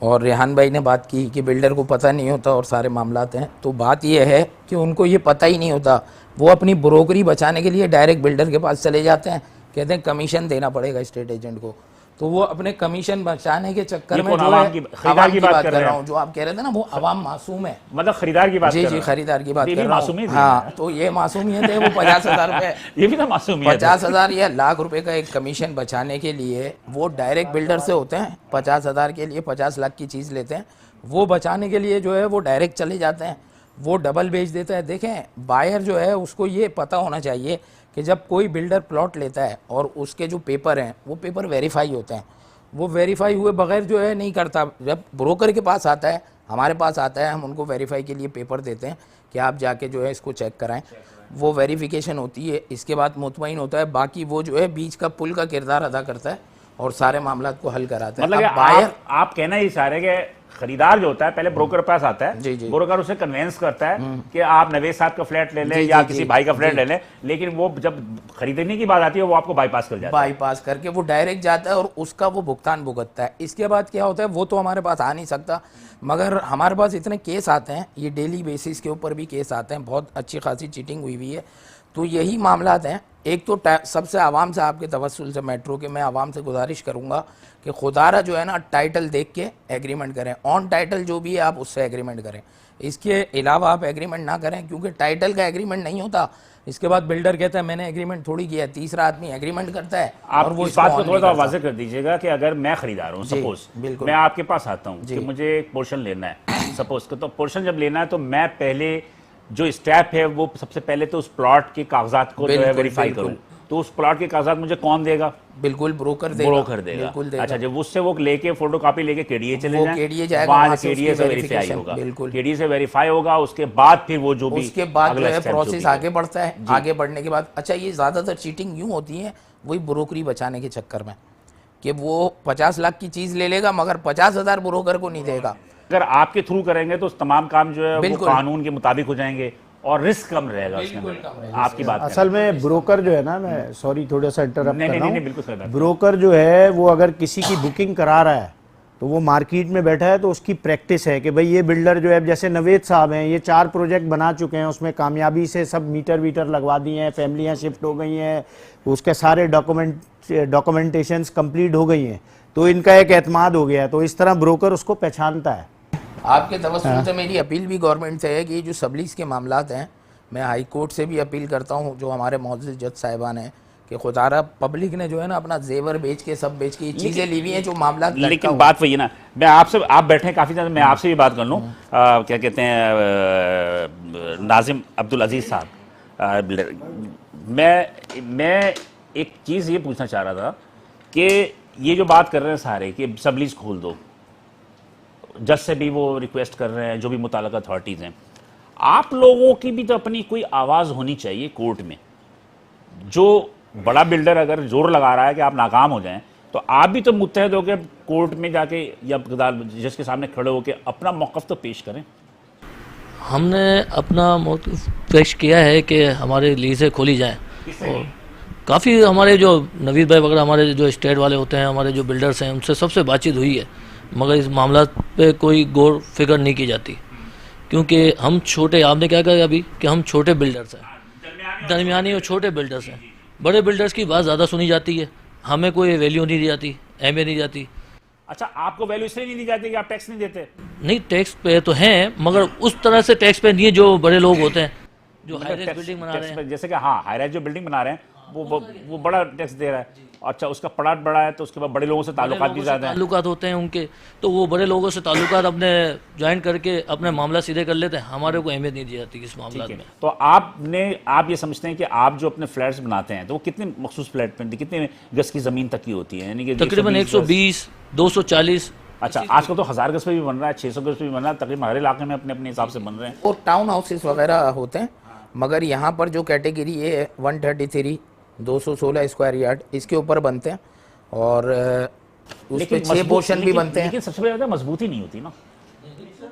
और रेहान भाई ने बात की कि बिल्डर को पता नहीं होता और सारे मामलात हैं, तो बात ये है कि उनको ये पता ही नहीं होता, वो अपनी ब्रोकरी बचाने के लिए डायरेक्ट बिल्डर के पास चले जाते हैं, कहते हैं कमीशन देना पड़ेगा स्टेट एजेंट को, तो वो अपने कमीशन बचाने के चक्कर में जो है खरीदार की बात कर रहे हैं, जो आप कह रहे थे ना, वो अवाम मासूम है, मतलब खरीदार की बात जी कर जी रहे हैं। खरीदार की बात ये कर भी रहा मासूमियत हूँ। है। हाँ, तो ये मासूमियत है, वो 50,000 रुपये ये भी तो मासूमियत है। 50,000 या लाख रुपए का एक कमीशन बचाने के लिए वो डायरेक्ट बिल्डर से होते हैं, 50,000 के लिए 50 लाख की चीज़ लेते हैं, वो बचाने के लिए जो है वो डायरेक्ट चले जाते हैं, वो डबल बेच देता है। देखें, बायर जो है उसको ये पता होना चाहिए कि जब कोई बिल्डर प्लॉट लेता है और उसके जो पेपर हैं वो पेपर वेरीफाई होते हैं, वो वेरीफाई हुए बगैर जो है नहीं करता। जब ब्रोकर के पास आता है, हमारे पास आता है, हम उनको वेरीफाई के लिए पेपर देते हैं कि आप जाके जो है इसको चेक कराएं, वो वेरिफिकेशन होती है, इसके बाद मुतमईन होता है, बाकी वो जो है बीच का पुल का किरदार अदा करता है और सारे मामलात को हल कराता है। मतलब कि अब बायर आप कहना ही चाह रहे हैं कि खरीदार जो होता है पहले ब्रोकर के पास आता है, जी, जी। ब्रोकर उसे कन्वेंस करता है कि आप नवेद साहब का फ्लैट ले लें जी, या जी, किसी जी, भाई का फ्लैट जी। ले लें, लेकिन वो जब खरीदने की बात आती है वो आपको बाईपास कर जाता है। बाईपास करके वो डायरेक्ट जाता है और उसका वो भुगतान भुगतता है। इसके बाद क्या होता है, वो तो हमारे पास आ नहीं सकता, मगर हमारे पास इतने केस आते हैं, ये डेली बेसिस के ऊपर भी केस आते हैं, बहुत अच्छी खासी चीटिंग हुई हुई है। तो यही मामलात हैं। एक तो सबसे आवाम से, आपके तवस्सुल से मेट्रो के मैं आवाम से गुजारिश करूंगा कि खुदारा जो है ना, टाइटल देख के एग्रीमेंट करें, ऑन टाइटल जो भी है आप उससे एग्रीमेंट करें, इसके अलावा आप एग्रीमेंट ना करें, क्योंकि टाइटल का एग्रीमेंट नहीं होता, इसके बाद बिल्डर कहता है मैंने एग्रीमेंट थोड़ी किया, तीसरा आदमी एग्रीमेंट करता है आप और वो इस इसको बात को on थोड़ा नहीं सा करता। वाज़ेह कर दीजिएगा कि अगर मैं खरीदार हूँ, जी, सपोज बिल्कुल। मैं आपके पास आता हूँ जी। कि मुझे एक पोर्शन लेना है सपोज, तो पोर्शन जब लेना है तो मैं पहले जो स्टेप है वो सबसे पहले तो उस प्लॉट के कागजात को जो है बिल्कुल, वेरीफाई बिल्कुल। करूँ, तो उस प्लॉट के कागजात मुझे कौन देगा? बिल्कुल ब्रोकर देगा, ब्रोकर देगा। बिल्कुल देगा। अच्छा, जब उससे वो लेके फोटो कॉपी लेके केडीए चले वो जाएं, KDA जाएगा, वहाँ वहाँ से केडीए उसकी से वेरीफाई verification, होगा, बिल्कुल। केडीए से वेरीफाई होगा, उसके बाद फिर वो जो भी उसके बाद जो अगला है step जो प्रोसेस भी है। आगे बढ़ता है। आगे बढ़ने के बाद, अच्छा, ये ज़्यादातर चीटिंग यूँ होती है वही ब्रोकरी बचाने के चक्कर में, कि वो 50 लाख की चीज़ ले लेगा मगर 50,000 ब्रोकर को नहीं देगा। अगर आपके थ्रू करेंगे तो तमाम काम जो है वो बिल्कुल। कानून के मुताबिक हो जाएंगे और रिस्क कम रहेगा उसके अंदर। आपकी बात असल में ब्रोकर जो है ना, मैं सॉरी थोड़ा सा इंटरप्ट नहीं, कर नहीं, रहा नहीं, हूँ, बिल्कुल सही बात है। ब्रोकर जो है वो अगर किसी की बुकिंग करा रहा है तो वो मार्केट में बैठा है, तो उसकी प्रैक्टिस है कि भाई ये बिल्डर जो है, जैसे नवेद साहब हैं, ये 4 प्रोजेक्ट बना चुके हैं, उसमें कामयाबी से सब मीटर वीटर लगवा दिए हैं, फैमिलियाँ शिफ्ट हो गई हैं, उसके सारे डॉक्यूमेंटेशंस कंप्लीट हो गई हैं, तो इनका एक एतमाद हो गया है, तो इस तरह ब्रोकर उसको पहचानता है। आपके तवस्सुल से मेरी अपील भी गवर्नमेंट से है कि ये जो सबलीस के मामलात हैं, मैं हाई कोर्ट से भी अपील करता हूँ, जो हमारे मौजूद जज साहिबान हैं, कि खुदारा पब्लिक ने जो है ना अपना जेवर बेच के, सब बेच के ये चीज़ें ली हुई हैं, जो मामलात लटका लेकिन हुआ बात वही है ना, मैं आपसे, आप बैठे हैं काफ़ी ज़्यादा, मैं आपसे भी बात कर लूँ। क्या कहते हैं, नाजिम अब्दुल अजीज़ साहब, मैं एक चीज़ ये पूछना चाह रहा था कि ये जो बात कर रहे हैं सारे कि सबलीज खोल दो, जज से भी वो रिक्वेस्ट कर रहे हैं, जो भी मुताल्लिक़ अथॉरिटीज़ हैं, आप लोगों की भी तो अपनी कोई आवाज़ होनी चाहिए कोर्ट में। जो बड़ा बिल्डर अगर जोर लगा रहा है कि आप नाकाम हो जाएं, तो आप भी तो मुत्तहद होकर कोर्ट में जाके या जज के सामने खड़े होकर अपना मौक़िफ़ तो पेश करें। हमने अपना मौक़िफ़ पेश किया है कि हमारे लीज़ें खोली जाएं, और काफ़ी हमारे जो नवीद भाई वगैरह, हमारे जो स्टेट वाले होते हैं, हमारे जो बिल्डर्स हैं, उनसे सबसे बातचीत हुई है, मगर इस मामला पे कोई गौर फिक्र नहीं की जाती, क्योंकि हम छोटे, आपने क्या कहा अभी कि हम छोटे बिल्डर्स हैं, दरमियानी और छोटे बिल्डर्स हैं। बड़े बिल्डर्स की बात ज़्यादा सुनी जाती है, हमें कोई वैल्यू नहीं दी जाती, अहमियत नहीं जाती। अच्छा, आपको वैल्यू इसलिए नहीं दी जाती कि आप टैक्स नहीं देते? नहीं, टैक्स पे तो हैं, मगर उस तरह से टैक्स पे नहीं है जो बड़े लोग होते हैं, जो हाई राइज बिल्डिंग बना रहे हैं। जैसे कि हाँ, हाई राइज जो बिल्डिंग बना रहे हैं वो बड़ा टैक्स दे रहा है। अच्छा, उसका प्लाट बड़ा है तो उसके बाद बड़े लोगों से ताल्लुकात भी ज़्यादा हैं। ताल्लुकात होते हैं उनके, तो वो बड़े लोगों से ताल्लुकात अपने ज्वाइन करके अपने मामला सीधे कर लेते हैं, हमारे को अहमियत नहीं दी जाती इस मामला में। तो आप ये समझते हैं कि आप जो अपने फ्लैट्स बनाते हैं तो वो कितने मखसूस फ्लैट में कितने गज की ज़मीन तक की होती है? यानी कि तकरीबन 120, 240। अच्छा, आजकल तो 1000 गज पे भी बन रहा है, 600 गज पे भी बन रहा है, तकरीबन हर इलाके में अपने अपने हिसाब से बन रहे हैं। और टाउन हाउसेस वगैरह होते हैं, मगर यहाँ पर जो कैटेगरी ये है 133 216 स्क्वायर यार्ड, इसके ऊपर बनते हैं, और उस पे 6 पोर्शन भी बनते हैं। लेकिन सबसे ज़्यादा मजबूती नहीं होती ना।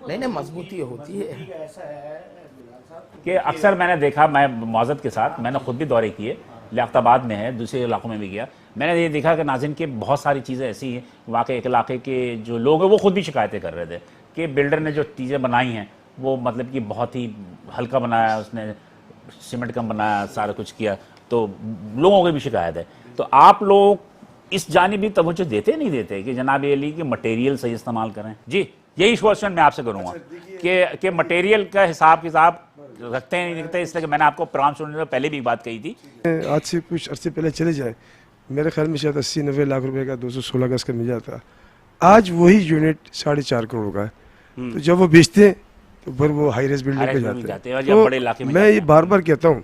नहीं, मजबूती होती है कि अक्सर मैंने देखा, मैं मौजद के साथ मैंने खुद भी दौरे किए लियाकताबाद में है, दूसरे इलाकों में भी गया, मैंने ये देखा कि नाज़रीन के बहुत सारी चीज़ें ऐसी हैं वहाँ के एक इलाके के जो लोग हैं वो खुद भी शिकायतें कर रहे थे कि बिल्डर ने जो चीज़ें बनाई हैं वो मतलब कि बहुत ही हल्का बनाया, उसने सीमेंट कम बनाया, सारा कुछ किया, तो लोगों की भी शिकायत है। तो आप लोग इस जानिब भी तवज्जो देते नहीं देते कि जनाब अली कि मटेरियल सही इस्तेमाल करें? जी, यही क्वेश्चन मैं आपसे करूँगा कि मटेरियल का हिसाब किताब रखते हैं नहीं रखते, इसलिए कि मैंने आपको प्रोग्राम सुनने से पहले भी बात कही थी। आज से कुछ अर्से पहले चले जाए, मेरे ख्याल में शायद 80-90 लाख रुपए का 216 गज का मिल जाता। आज वही यूनिट 4.5 करोड़ का है। तो जब वो बेचते हैं तो फिर वो हाई रेस बिल्डर पे जाते हैं। जब बड़े इलाके में मैं ये बार बार कहता हूँ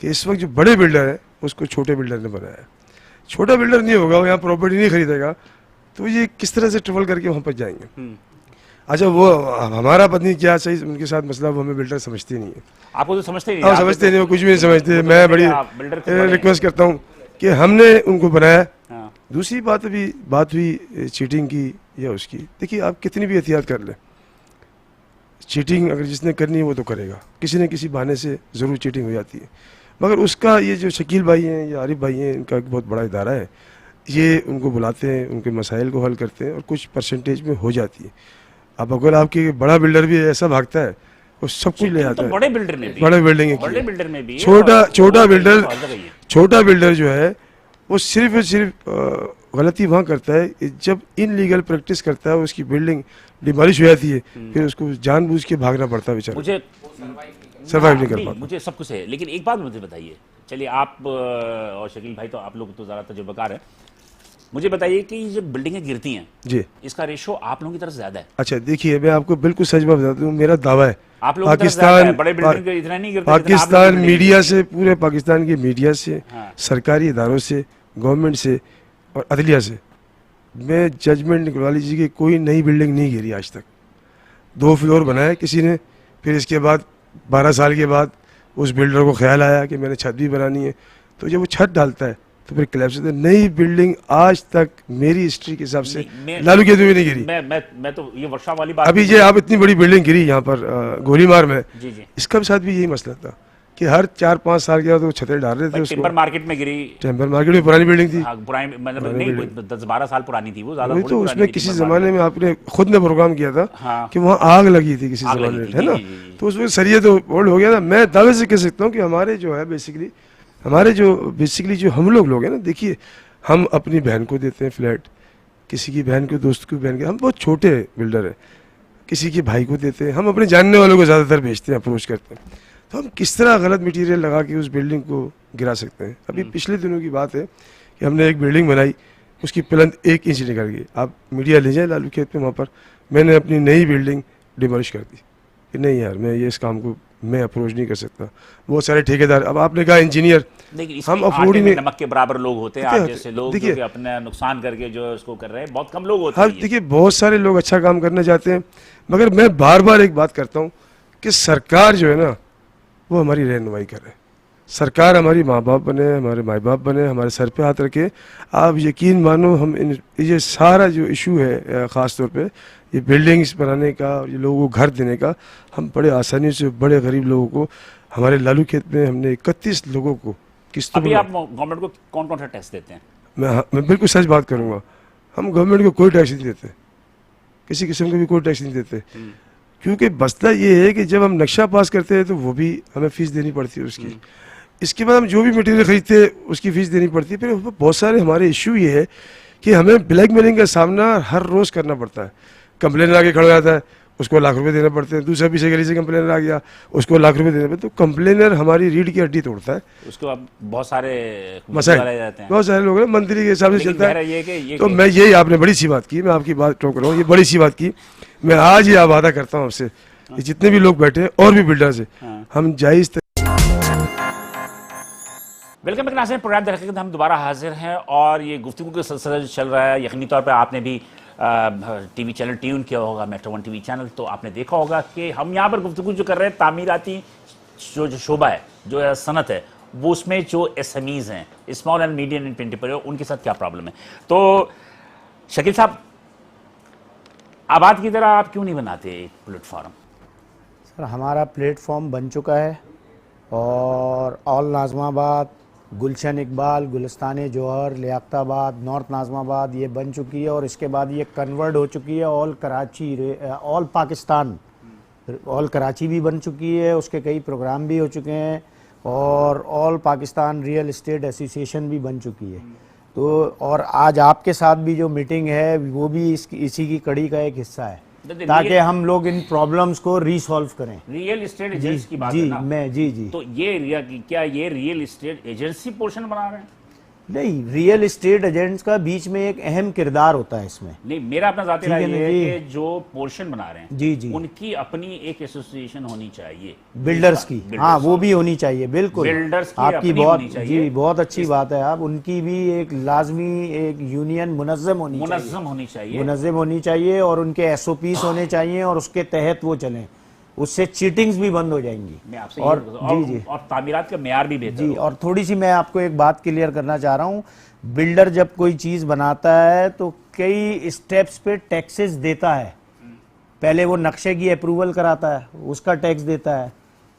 कि इस वक्त जो बड़े बिल्डर है उसको छोटे बिल्डर ने बनाया है। छोटा बिल्डर नहीं होगा, वो यहाँ प्रॉपर्टी नहीं खरीदेगा, तो ये किस तरह से ट्रेवल करके वहाँ पर जाएंगे? अच्छा, वो हमारा पत्नी क्या सही उनके साथ मसला, वो हमें बिल्डर समझते नहीं है। आपको तो समझते नहीं? हाँ, समझते नहीं, वो कुछ भी नहीं समझते। मैं बड़ी रिक्वेस्ट करता हूँ कि हमने उनको बनाया। हाँ। दूसरी बात हुई चीटिंग की या उसकी। देखिए, आप कितनी भी एहतियात कर लें, चीटिंग अगर जिसने करनी है वो तो करेगा, किसी न किसी बहाने से ज़रूर चीटिंग हो जाती है। मगर उसका ये जो शकील भाई हैं या आरिफ भाई हैं, इनका एक बहुत बड़ा इदारा है, ये उनको बुलाते हैं, उनके मसाइल को हल करते हैं और कुछ परसेंटेज में हो जाती है। अब अगर आपके बड़ा बिल्डर भी ऐसा भागता है, वो सब कुछ ले आता है। बड़े बिल्डर में भी, बड़े बिल्डिंग में भी छोटा बिल्डर जो है वो सिर्फ और सिर्फ गलती वहाँ करता है जब इनलीगल प्रैक्टिस करता है, उसकी बिल्डिंग डिमोलिश हो जाती है, फिर उसको जानबूझ के भागना पड़ता है बेचारा, मुझे सर्वाइव नहीं कर पाता। मुझे सब कुछ है, लेकिन एक बात मुझे बताइए, चलिए आप और शकील भाई तो आप लोग तो ज़्यादा तजुर्बेकार हैं, मुझे बताइए कि ये जब बिल्डिंगें गिरती हैं जी, इसका रेशो आप लोगों की तरफ ज्यादा है? अच्छा देखिए, मैं आपको बिल्कुल सच बात बताता हूँ, मेरा दावा है आप लोगों की तरफ ज्यादा है, बड़े बिल्डिंग के इतना नहीं गिरते, पाकिस्तान मीडिया से, पूरे पाकिस्तान के मीडिया से, हाँ। सरकारी इदारों से, गवर्नमेंट से और अदलिया से मैं जजमेंट निकलवा लीजिए कि कोई नई बिल्डिंग नहीं गिरी आज तक। 2 फ्लोर बनाया किसी ने, फिर इसके बाद 12 साल के बाद उस बिल्डर को ख्याल आया कि मैंने छत भी बनानी है, तो जब वो छत डालता है तो फिर क्लैप्स होता है। नई बिल्डिंग आज तक मेरी हिस्ट्री के हिसाब से लालू के नहीं गिरी। मैं तो ये वर्षा वाली बात, अभी ये आप इतनी बड़ी बिल्डिंग गिरी यहाँ पर गोलीमार में, जी जी, इसका भी साथ भी यही मसला था कि हर 4-5 साल के बाद वो छतें डाल रहे थे उसको। टिम्बर मार्केट में गिरी, टिम्बर मार्केट में पुरानी बिल्डिंग थी, पुरानी मतलब नहीं 10-12 साल पुरानी थी वो, ज्यादा वही तो उसमें किसी जमाने में आपने खुद ने प्रोग्राम किया था हाँ। कि वहाँ आग लगी थी किसी जमाने में, है ना, तो उसमें सरिये तो ओल्ड हो गया था। मैं दावे से कह सकता हूँ कि हमारे जो है बेसिकली जो हम लोग हैं ना, देखिए हम अपनी बहन को देते हैं फ्लैट, किसी की बहन को, दोस्त की बहन के, हम बहुत छोटे बिल्डर हैं, किसी के भाई को देते हैं, हम अपने जानने वालों को ज़्यादातर बेचते हैं, अप्रोच करते हैं। तो हम किस तरह गलत मटेरियल लगा के उस बिल्डिंग को गिरा सकते हैं? अभी पिछले दिनों की बात है कि हमने एक बिल्डिंग बनाई, उसकी प्लंथ 1 इंच निकल गई। आप मीडिया ले जाए लालू खेत में, वहाँ पर मैंने अपनी नई बिल्डिंग डिमोलिश कर दी कि नहीं यार, मैं ये इस काम को मैं अप्रोच नहीं कर सकता। बहुत सारे ठेकेदार, अब आपने कहा इंजीनियर, हम अफोर्ड ही नहीं, नमक के बराबर लोग होते हैं आप जैसे लोग जो कि अपना नुकसान करके जो है उसको कर रहे हैं, बहुत कम लोग होते हैं। देखिए बहुत सारे लोग अच्छा काम करना चाहते हैं, मगर मैं बार बार एक बात करता हूँ कि सरकार जो है ना वो हमारी रहनुमाई करे। सरकार हमारी माँ बाप बने, हमारे माँ बाप बने, हमारे सर पे हाथ रखे। आप यकीन मानो, हम ये सारा जो इशू है ख़ास तौर पे ये बिल्डिंग्स बनाने का और ये लोगों को घर देने का, हम बड़े आसानी से बड़े गरीब लोगों को, हमारे लालू खेत में हमने 31 लोगों को किस्तों। अभी आप गवर्नमेंट को कौन कौन सा टैक्स देते हैं? मैं बिल्कुल सच बात करूँगा, हम गवर्नमेंट को कोई टैक्स नहीं देते, किसी किस्म का भी कोई टैक्स नहीं देते, क्योंकि मसला ये है कि जब हम नक्शा पास करते हैं तो वो भी हमें फ़ीस देनी पड़ती है उसकी, इसके बाद हम जो भी मटेरियल खरीदते हैं उसकी फ़ीस देनी पड़ती है। फिर बहुत सारे हमारे इशू ये है कि हमें ब्लैकमेलिंग का सामना हर रोज़ करना पड़ता है। कंप्लेनर आके खड़ा हो जाता है, उसको लाख रुपए देने पड़ते हैं, दूसरा पीछे गली से कंप्लेनर आ गया, उसको लाख रुपए देने पड़ते, तो कंप्लेनर हमारी रीढ़ की हड्डी तोड़ता है। उसको अब बहुत सारे मसाइल जाते हैं, बहुत सारे लोग हैं, मंत्री के हिसाब से चलता है। ये तो मैं यही, आपने बड़ी सी बात की, मैं आपकी बात टोक रहा हूँ, ये बड़ी सी बात की, मैं आज ये वादा करता हूँ आपसे, जितने भी लोग बैठे हैं और भी बिल्डर से, हम जायज़। वेलकम बैक नाज़रीन, प्रोग्राम देख रहे हम दोबारा हाजिर हैं और ये गुफ्तगू का सिलसिला जो चल रहा है, यकीनी तौर पे आपने भी टीवी चैनल ट्यून किया होगा, मेट्रो 1 टीवी चैनल, तो आपने देखा होगा कि हम यहाँ पर गुफ्तगू जो कर रहे हैं तामीराती जो शोबा है, जो सनत है, वो उसमें जो SMEs हैं, स्मॉल एंड मीडियम एंटरप्रेन्योर, उनके साथ क्या प्रॉब्लम है। तो शकील साहब, आबाद की तरह आप क्यों नहीं बनाते एक प्लेटफॉर्म? सर हमारा प्लेटफॉर्म बन चुका है और ऑल नाज़माबाद गुलशन इकबाल, गुलिस्तान जौहर, लियाकताबाद, नॉर्थ नाज़माबाद ये बन चुकी है और इसके बाद ये कन्वर्ट हो चुकी है all Karachi, all Pakistan, all Karachi भी बन चुकी है, उसके कई प्रोग्राम भी हो चुके हैं और all Pakistan real estate association भी बन चुकी है। तो और आज आपके साथ भी जो मीटिंग है वो भी इसी की कड़ी का एक हिस्सा है ताकि हम लोग इन प्रॉब्लम्स को रीसॉल्व करें। रियल एस्टेट एजेंट्स की बात है जी ना? मैं जी तो क्या ये रियल एस्टेट एजेंसी पोर्शन बना रहे हैं? नहीं, रियल एस्टेट एजेंट्स का बीच में एक अहम किरदार होता है इसमें। नहीं, मेरा अपना जाती ठीक है राय ना ये जी। है कि जो पोर्शन बना रहे हैं जी जी उनकी अपनी एक एसोसिएशन होनी चाहिए बिल्डर्स की, हाँ वो भी होनी चाहिए, बिल्कुल बिल्डर्स की आपकी अपनी बहुत होनी चाहिए। जी बहुत अच्छी बात है। आप उनकी भी एक लाजमी एक यूनियन मुनज़्ज़म होनी चाहिए और उनके एसओपीस होने चाहिए और उसके तहत वो चलें, उससे चीटिंग्स भी बंद हो जाएंगी। मैं आपसे और जी जी और तामीरात का मेयार भी बेहतर जी। हो। और थोड़ी सी मैं आपको एक बात क्लियर करना चाह रहा हूँ, बिल्डर जब कोई चीज़ बनाता है तो कई स्टेप्स पे टैक्सेस देता है। पहले वो नक्शे की अप्रूवल कराता है, उसका टैक्स देता है,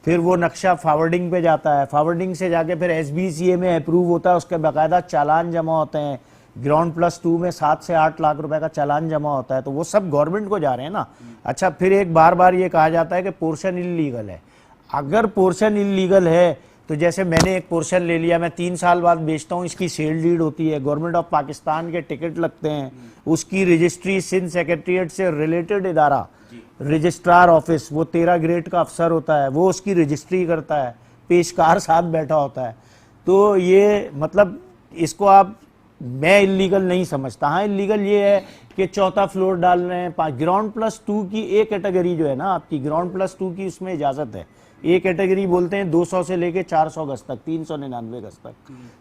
फिर वो नक्शा फॉरवर्डिंग पे जाता है, फॉरवर्डिंग से जाके फिर SBCA में अप्रूव होता है, उसके बाकायदा चालान जमा होते हैं, ग्राउंड प्लस 2 में 7 से 8 लाख रुपए का चालान जमा होता है, तो वो सब गवर्नमेंट को जा रहे हैं ना। अच्छा, फिर एक बार बार ये कहा जाता है कि पोर्शन इलीगल है। अगर पोर्शन इलीगल है तो जैसे मैंने एक पोर्शन ले लिया, मैं 3 साल बाद बेचता हूँ, इसकी सेल डीड होती है, गवर्नमेंट ऑफ पाकिस्तान के टिकट लगते हैं, उसकी रजिस्ट्री सिंध सेक्रेटरीट से रिलेटेड इदारा रजिस्ट्रार ऑफिस, वो 13 ग्रेड का अफसर होता है, वो उसकी रजिस्ट्री करता है, पेशकार साथ बैठा होता है। तो ये मतलब इसको आप मैं इलीगल नहीं समझता। हाँ, इलीगल ये है कि चौथा फ्लोर डाल रहे हैं। ग्राउंड प्लस 2 की एक कैटेगरी जो है ना आपकी, ग्राउंड प्लस 2 की उसमें इजाज़त है। एक कैटेगरी बोलते हैं 200 से लेके 400 गज तक, 399 गज तक,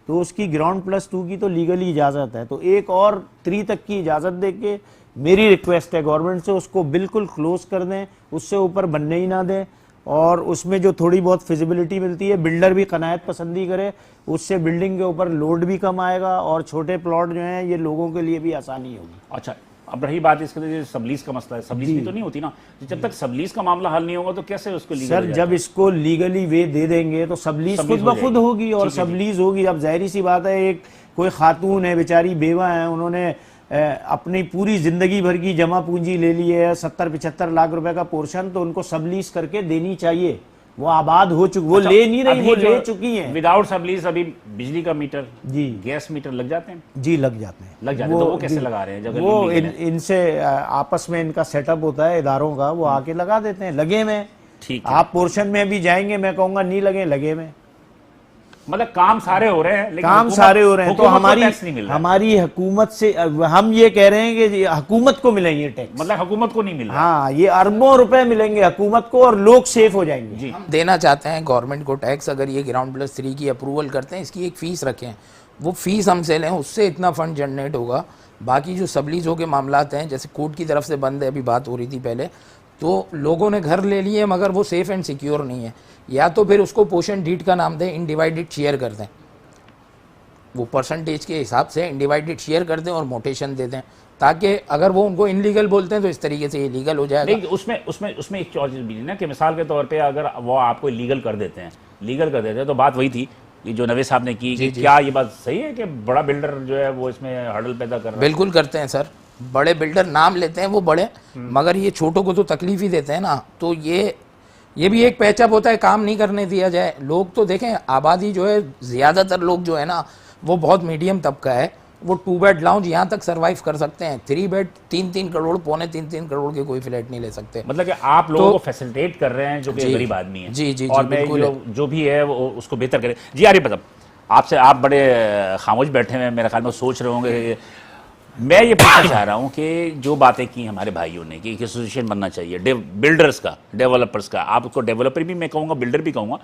तो उसकी ग्राउंड प्लस 2 की तो लीगली इजाज़त है। तो एक और 3 तक की इजाज़त दे के मेरी रिक्वेस्ट है गवर्नमेंट से, उसको बिल्कुल क्लोज कर दें, उससे ऊपर बनने ही ना दें। और उसमें जो थोड़ी बहुत फिजिबिलिटी मिलती है, बिल्डर भी कनायत पसंदी करे, उससे बिल्डिंग के ऊपर लोड भी कम आएगा और छोटे प्लॉट जो हैं ये लोगों के लिए भी आसानी होगी। अच्छा, अब रही बात इसके सबलीज का मसला है, सबलीज भी तो नहीं होती ना। जब तक सबलीज का मामला हल नहीं होगा तो कैसे उसको लीगल सर, जब इसको लीगली वे दे देंगे तो सबलीज खुद ब खुद होगी और सबलीज होगी। अब जाहिर सी बात है, एक कोई खातून है बेचारी, बेवा है, उन्होंने अपनी पूरी जिंदगी भर की जमा पूंजी ले ली है, 70-75 लाख रुपए का पोर्शन, तो उनको सबलीज करके देनी चाहिए। वो आबाद हो चुकी, वो ले नहीं रही, वो ले चुकी हैं। विदाउट सबलीज अभी बिजली का मीटर जी, गैस मीटर लग जाते हैं जी लग जाते हैं। तो वो कैसे लगा रहे हैं? जब वो इनसे आपस में इनका सेटअप होता है इदारों का, वो आके लगा देते हैं, लगे में। ठीक है, आप पोर्शन में भी जाएंगे, मैं कहूंगा नहीं लगे, लगे में। मतलब काम सारे हो रहे हैं, लेकिन काम सारे हो रहे हैं, तो हमारी हुकूमत से हम ये कह रहे हैं कि हुकूमत को मिलेंगे टैक्स, मतलब हुकूमत को नहीं मिल रहा। हाँ, ये अरबों रुपए मिलेंगे हुकूमत को और लोग सेफ हो जाएंगे। जी, हम देना चाहते हैं गवर्नमेंट को टैक्स। अगर ये ग्राउंड प्लस 3 की अप्रूवल करते हैं, इसकी एक फ़ीस रखें, वो फीस हमसे लें, उससे इतना फंड जनरेट होगा। बाकी जो सबलीजों के मामलात हैं, जैसे कोर्ट की तरफ से बंद है, अभी बात हो रही थी पहले, तो लोगों ने घर ले लिए मगर वो सेफ एंड सिक्योर नहीं है, या तो फिर उसको पोर्शन डीड का नाम दें, इनडिवाइडेड शेयर कर दें, वो परसेंटेज के हिसाब से इनडिवाइडेड शेयर कर दें और मोटेशन दे दें, ताकि अगर वो उनको इनलीगल बोलते हैं तो इस तरीके से ये लीगल हो जाएगा। नहीं, उसमें एक और चीज़ भी है ना कि मिसाल के तौर पे अगर वो आपको लीगल कर देते हैं तो बात वही थी ये जो नवेद साहब ने की कि क्या ये बात सही है कि बड़ा बिल्डर जो है वो इसमें हर्डल पैदा कर रहा है? बिल्कुल करते हैं सर, बड़े बिल्डर नाम लेते हैं वो बड़े, मगर ये छोटों को तो तकलीफ ही देते हैं ना। तो ये भी एक पैचअप होता है, काम नहीं करने दिया जाए। लोग तो देखें, आबादी जो है ज़्यादातर लोग जो है ना वो बहुत मीडियम तबका है, वो 2 बेड लाउंज यहाँ तक सरवाइव कर सकते हैं। 3 बेड 3-3 करोड़, 2.25-3 करोड़ के कोई फ्लैट नहीं ले सकते। मतलब कि आप लोगों को फैसिलिटेट कर रहे हैं जो कि गरीब आदमी है। जी जी, और मैं जो भी है वो उसको बेहतर करें। जी आरिफ, मतलब आपसे, आप बड़े खामोश बैठे हुए हैं, मेरे ख्याल में सोच रहे होंगे। मैं ये पूछना चाह रहा हूँ कि जो बातें की हमारे भाइयों ने कि एसोसिएशन बनना चाहिए बिल्डर्स का, डेवलपर्स का, आप उसको डेवलपर भी मैं कहूँगा, बिल्डर भी कहूँगा,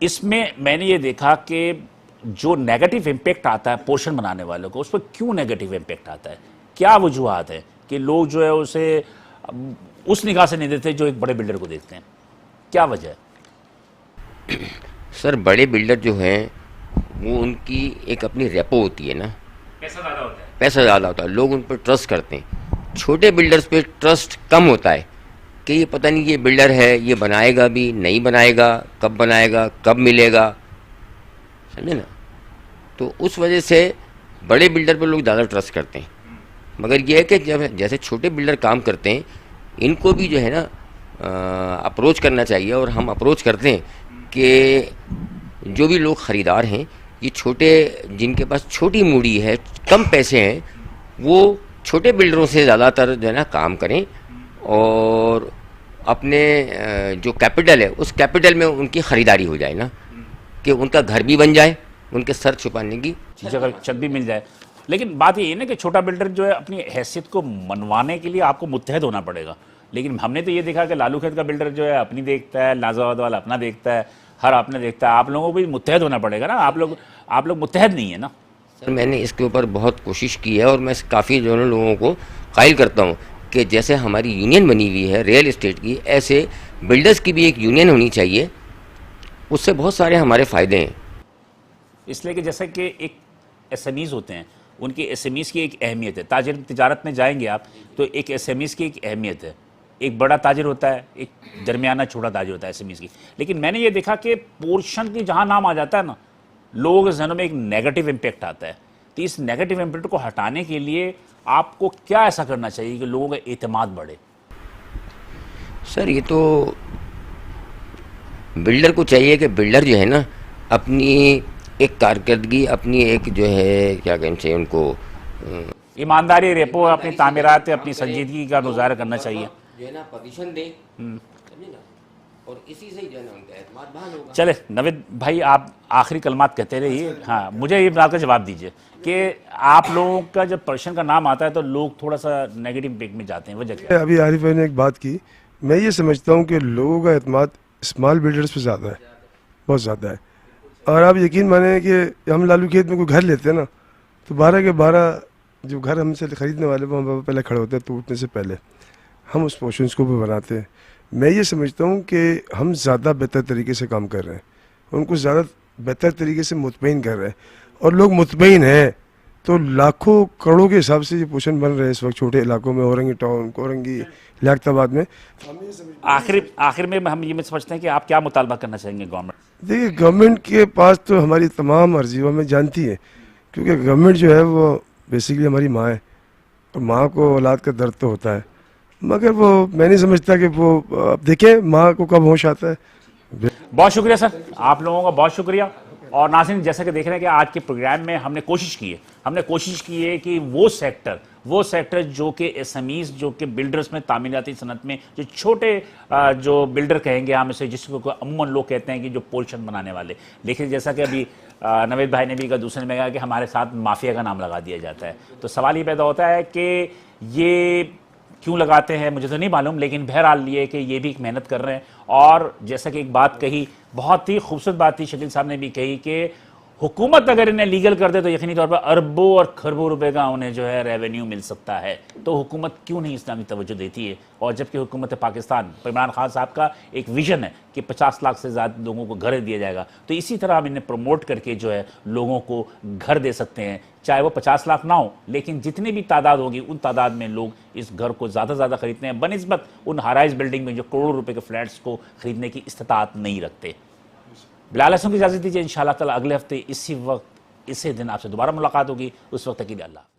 इसमें मैंने ये देखा कि जो नेगेटिव इम्पैक्ट आता है पोर्शन बनाने वालों को, उस पर क्यों नेगेटिव इम्पैक्ट आता है? क्या वजूहत है कि लोग जो है उसे उस निगाह से नहीं देते जो एक बड़े बिल्डर को देखते हैं? क्या वजह है? सर, बड़े बिल्डर जो हैं वो उनकी एक अपनी रेपो होती है ना, पैसा ज़्यादा होता है, पैसा ज़्यादा होता है, लोग उन पर ट्रस्ट करते हैं। छोटे बिल्डर्स पे ट्रस्ट कम होता है कि ये पता नहीं ये बिल्डर है, ये बनाएगा भी नहीं बनाएगा, कब बनाएगा, कब मिलेगा, समझे ना। तो उस वजह से बड़े बिल्डर पर लोग ज़्यादा ट्रस्ट करते हैं, मगर यह है कि जब जैसे छोटे बिल्डर काम करते हैं, इनको भी जो है ना अप्रोच करना चाहिए, और हम अप्रोच करते हैं कि जो भी लोग ख़रीदार हैं, ये छोटे, जिनके पास छोटी मूड़ी है, कम पैसे हैं, वो छोटे बिल्डरों से ज़्यादातर जो है ना काम करें, और अपने जो कैपिटल है उस कैपिटल में उनकी ख़रीदारी हो जाए ना, कि उनका घर भी बन जाए, उनके सर छुपाने की जगह छत भी मिल जाए। लेकिन बात ये है ना कि छोटा बिल्डर जो है अपनी हैसियत को मनवाने के लिए आपको मुत्तहद होना पड़ेगा। लेकिन हमने तो ये देखा कि लालू खेत का बिल्डर जो है अपनी देखता है, नाजाबाद वाला अपना देखता है, हर अपने देखता है। आप लोगों को भी मुत्तहद होना पड़ेगा ना, आप लोग मुत्तहद नहीं है ना। सर मैंने इसके ऊपर बहुत कोशिश की है, और मैं काफ़ी जो है लोगों को कायल करता हूँ कि जैसे हमारी यूनियन बनी हुई है रियल इस्टेट की, ऐसे बिल्डर्स की भी एक यूनियन होनी चाहिए, उससे बहुत सारे हमारे फ़ायदे हैं। इसलिए कि जैसे कि एक एसएमईज़ होते हैं, उनकी एसएमईज़ की एक अहमियत है। ताजिर तिजारत में जाएंगे आप तो एक एसएमईज़ की एक अहमियत है। एक बड़ा ताजिर होता है, एक दरमियाना छोटा ताजिर होता है एसएमईज़ की। लेकिन मैंने ये देखा कि पोर्शन की जहाँ नाम आ जाता है ना, लोगों के जहनों में एक नेगेटिव इम्पैक्ट आता है। तो इस नेगेटिव इम्पैक्ट को हटाने के लिए आपको क्या ऐसा करना चाहिए कि लोगों का एतमाद बढ़े? सर ये तो बिल्डर को चाहिए कि बिल्डर जो है ना अपनी एक कारकर्दगी, अपनी एक जो है क्या कहना चाहिए उनको, ईमानदारी, रेपो, अपनी तामीरात, अपनी संजीदगी का मुजाहरा करना चाहिए। जो है ना पोजीशन दे, समझे ना, और इसी से ही जो है ना उनका एतमाद बहाल होगा। चले नवीद भाई, आप आखिरी कलमात कहते रहिए। हाँ, मुझे ये बात का जवाब दीजिए कि आप लोगों का जब पर्शियन का नाम आता है तो लोग थोड़ा सा नेगेटिव इम्पैक्ट में जाते हैं, वजह क्या है? अभी आरिफ भाई ने एक बात की, मैं ये समझता हूँ कि लोगों का एतमाद स्मॉल बिल्डर्स पे ज़्यादा है, बहुत ज़्यादा है। और आप यकीन माने कि हम लालू खेत में कोई घर लेते हैं ना, तो 12 के 12 जो घर हमसे खरीदने वाले वो हम पहले खड़े होते हैं, टूटने से पहले हम उस पोर्शंस को भी बनाते हैं। मैं ये समझता हूँ कि हम ज़्यादा बेहतर तरीके से काम कर रहे हैं, उनको ज़्यादा बेहतर तरीके से मुतमईन कर रहे हैं, और लोग मुतमईन हैं तो लाखों करोड़ों के हिसाब से ये पोर्शन बन रहे हैं इस वक्त छोटे इलाकों में, औरंगी टाउन, औरंगी, लियाकताबाद में। आखिर में हम ये समझते हैं कि आप क्या मुतालबा करना चाहेंगे गवर्नमेंट? देखिए, गवर्नमेंट के पास तो हमारी तमाम अर्जियाँ में जानती है, क्योंकि गवर्नमेंट जो है वो बेसिकली हमारी माँ है, और माँ को औलाद का दर्द तो होता है, मगर वो मैं नहीं समझता कि वो, अब देखें माँ को कब होश आता है। बहुत शुक्रिया सर, आप लोगों का बहुत शुक्रिया। और नाज़रीन, जैसा कि देख रहे हैं कि आज के प्रोग्राम में हमने कोशिश की है कि वो सेक्टर जो कि एसएमईज़, जो कि बिल्डर्स में, तामीराती सनत में जो छोटे जो बिल्डर कहेंगे हम इसे, जिसको अमूमन लोग कहते हैं कि जो पोर्शन बनाने वाले। लेकिन जैसा कि अभी नवीद भाई ने भी कहा, दूसरे में कहा कि हमारे साथ माफिया का नाम लगा दिया जाता है, तो सवाल ये पैदा होता है कि ये क्यों लगाते हैं मुझे तो नहीं मालूम। लेकिन बहरहाल ये कि ये भी एक मेहनत कर रहे हैं। और जैसा कि एक बात कही, बहुत ही खूबसूरत बात थी, शकील साहब ने भी कही कि हुकूमत अगर इन्हें लीगल कर दे तो यकीनी तौर पर अरबों और खरबों रुपए का उन्हें जो है रेवेन्यू मिल सकता है। तो हुकूमत क्यों नहीं इस्लामी तवज्जो देती है? और जबकि हुकूमत पाकिस्तान, इमरान खान साहब का एक विजन है कि 50 लाख से ज़्यादा लोगों को घर दिया जाएगा, तो इसी तरह हम इन्हें प्रमोट करके जो है लोगों को घर दे सकते हैं, चाहे वो 50 लाख ना हो, लेकिन जितनी भी तादाद होगी उन तादाद में लोग इस घर को ज़्यादा से ज़्यादा खरीदते हैं बनिस्बत उन हाराइज बिल्डिंग में जो करोड़ों रुपए के फ्लैट्स को खरीदने की इस्तात नहीं रखते। बिलाल हसन की इजाज़त दीजिए, इंशाअल्लाह ताला अगले हफ्ते इसी वक्त इसी दिन आपसे दोबारा मुलाकात होगी। उस वक्त तक के लिए अल्लाह।